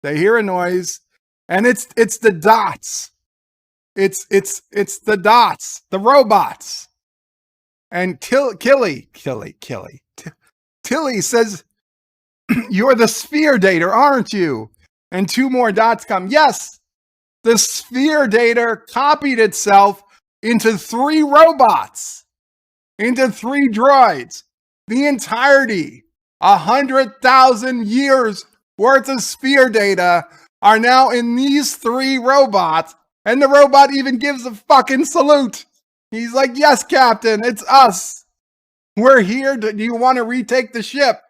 They hear a noise, and it's the dots. It's the dots, the robots. And Tilly says, you're the sphere dater, aren't you? And 2 more dots come. Yes, the sphere dater copied itself into 3 robots, into 3 droids. The entirety, 100,000 years worth of sphere data are now in these 3 robots, and the robot even gives a fucking salute. He's like, yes, Captain, it's us. We're here. Do you want to retake the ship?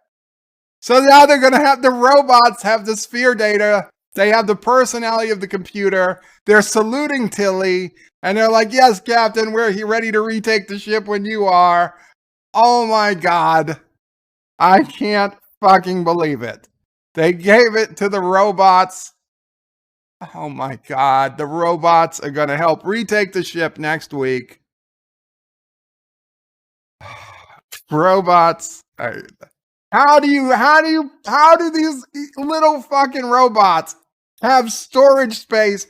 So now they're going to have the robots have the sphere data They have the personality of the computer. They're saluting Tilly, and they're like, yes, Captain, we're ready to retake the ship when you are. Oh my God. I can't fucking believe it. They gave it to the robots. Oh my God. The robots are going to help retake the ship next week. Robots. How do these little fucking robots have storage space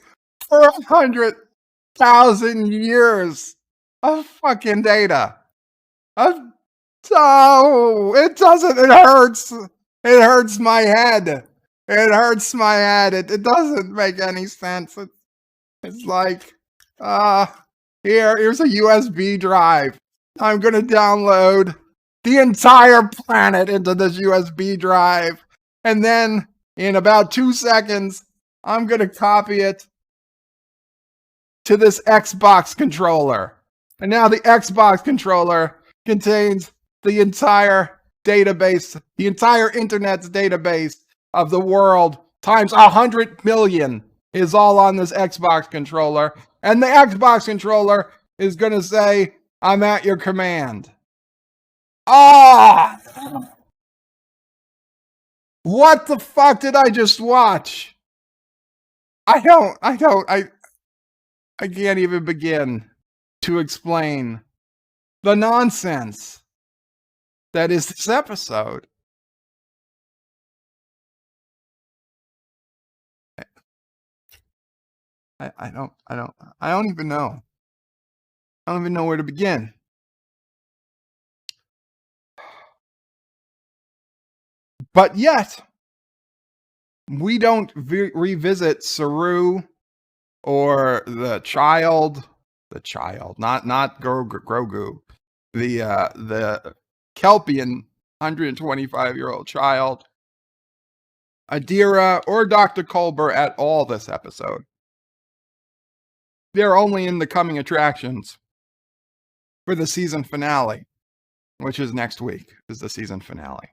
for 100,000 years of fucking data? Oh, it doesn't. It hurts. It hurts my head. It hurts my head. It doesn't make any sense. It's like, here's a USB drive. I'm going to download the entire planet into this USB drive. And then in about 2 seconds, I'm going to copy it to this Xbox controller. And now the Xbox controller contains the entire database, the entire internet's database of the world times 100 million is all on this Xbox controller. And the Xbox controller is going to say, I'm at your command. Ah! What the fuck did I just watch? I can't even begin to explain the nonsense that is this episode. I don't even know. I don't even know where to begin. But yet, we don't revisit Saru or the child, not Grogu, the Kelpian 125-year-old child, Adira, or Dr. Culber at all this episode. They're only in the coming attractions for the season finale, which is next week, is the season finale.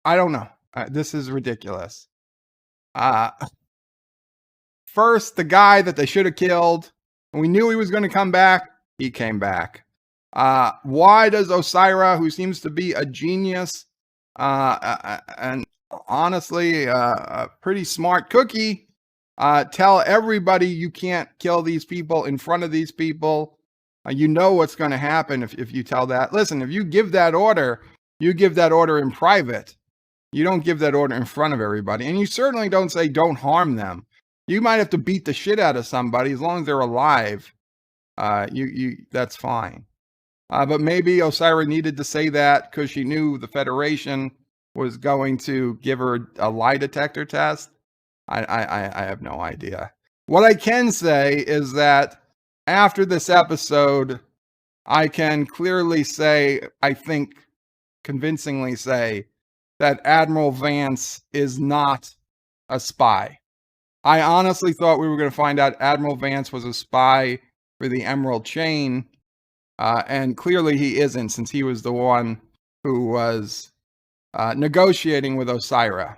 I don't know. This is ridiculous. First, the guy that they should have killed, and we knew he was going to come back, he came back. Why does Osyraa, who seems to be a genius, and honestly, a pretty smart cookie, tell everybody you can't kill these people in front of these people? You know what's going to happen if you tell that. Listen, if you give that order, you give that order in private. You don't give that order in front of everybody. And you certainly don't say, don't harm them. You might have to beat the shit out of somebody as long as they're alive. That's fine. But maybe Osyraa needed to say that because she knew the Federation was going to give her a lie detector test. I have no idea. What I can say is that after this episode, I can clearly say, I think convincingly say, that Admiral Vance is not a spy. I honestly thought we were going to find out Admiral Vance was a spy for the Emerald Chain, and clearly he isn't, since he was the one who was negotiating with Osyraa.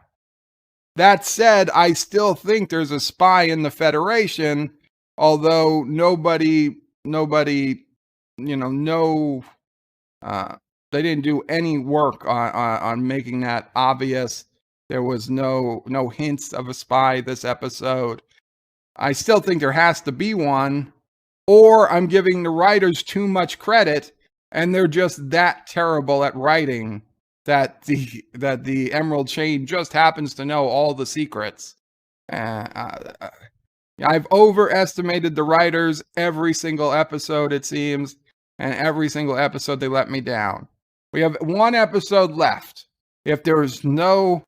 That said, I still think there's a spy in the Federation, although nobody, they didn't do any work on making that obvious. There was no hints of a spy this episode. I still think there has to be one, or I'm giving the writers too much credit, and they're just that terrible at writing that the Emerald Chain just happens to know all the secrets. I've overestimated the writers every single episode, it seems, and every single episode they let me down. We have one episode left. If there's no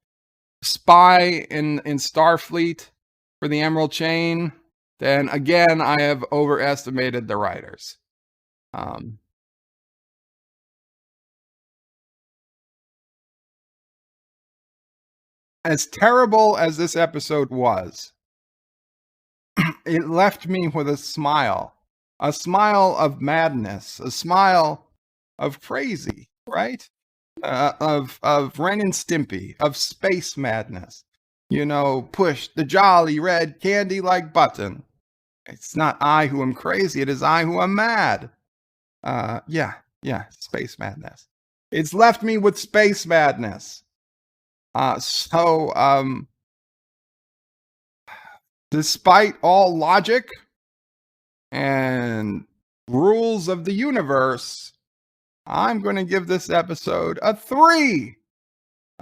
spy in Starfleet for the Emerald Chain, then again, I have overestimated the writers. As terrible as this episode was, it left me with a smile of madness, a smile of crazy. right? Of Ren and Stimpy, of space madness. You know, push the jolly red candy like button. It's not I who am crazy, it is I who am mad. Yeah, space madness. It's left me with space madness. Despite all logic and rules of the universe, I'm going to give this episode a 3.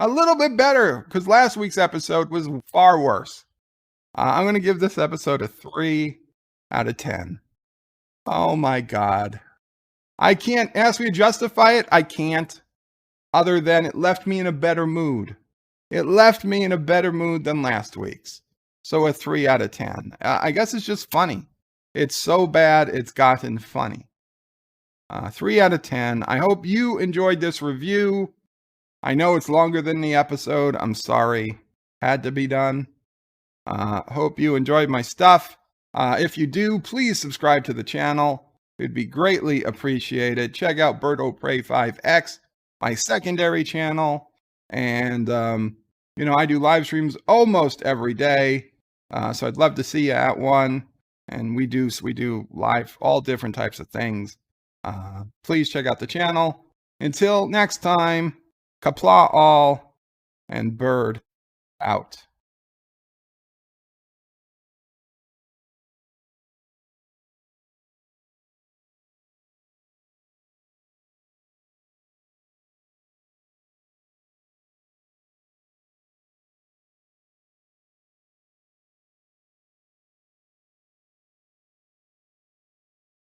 A little bit better, because last week's episode was far worse. I'm going to give this episode a 3 out of 10. Oh my God. I can't ask me to justify it. I can't. Other than it left me in a better mood. It left me in a better mood than last week's. So a 3 out of 10. I guess it's just funny. It's so bad, it's gotten funny. 3 out of 10. I hope you enjoyed this review. I know it's longer than the episode. I'm sorry. Had to be done. Hope you enjoyed my stuff. If you do, please subscribe to the channel. It'd be greatly appreciated. Check out Birdo Prey 5X, my secondary channel. And, you know, I do live streams almost every day. So I'd love to see you at one. And we do live, all different types of things. Please check out the channel. Until next time, Qapla all, and Bird out.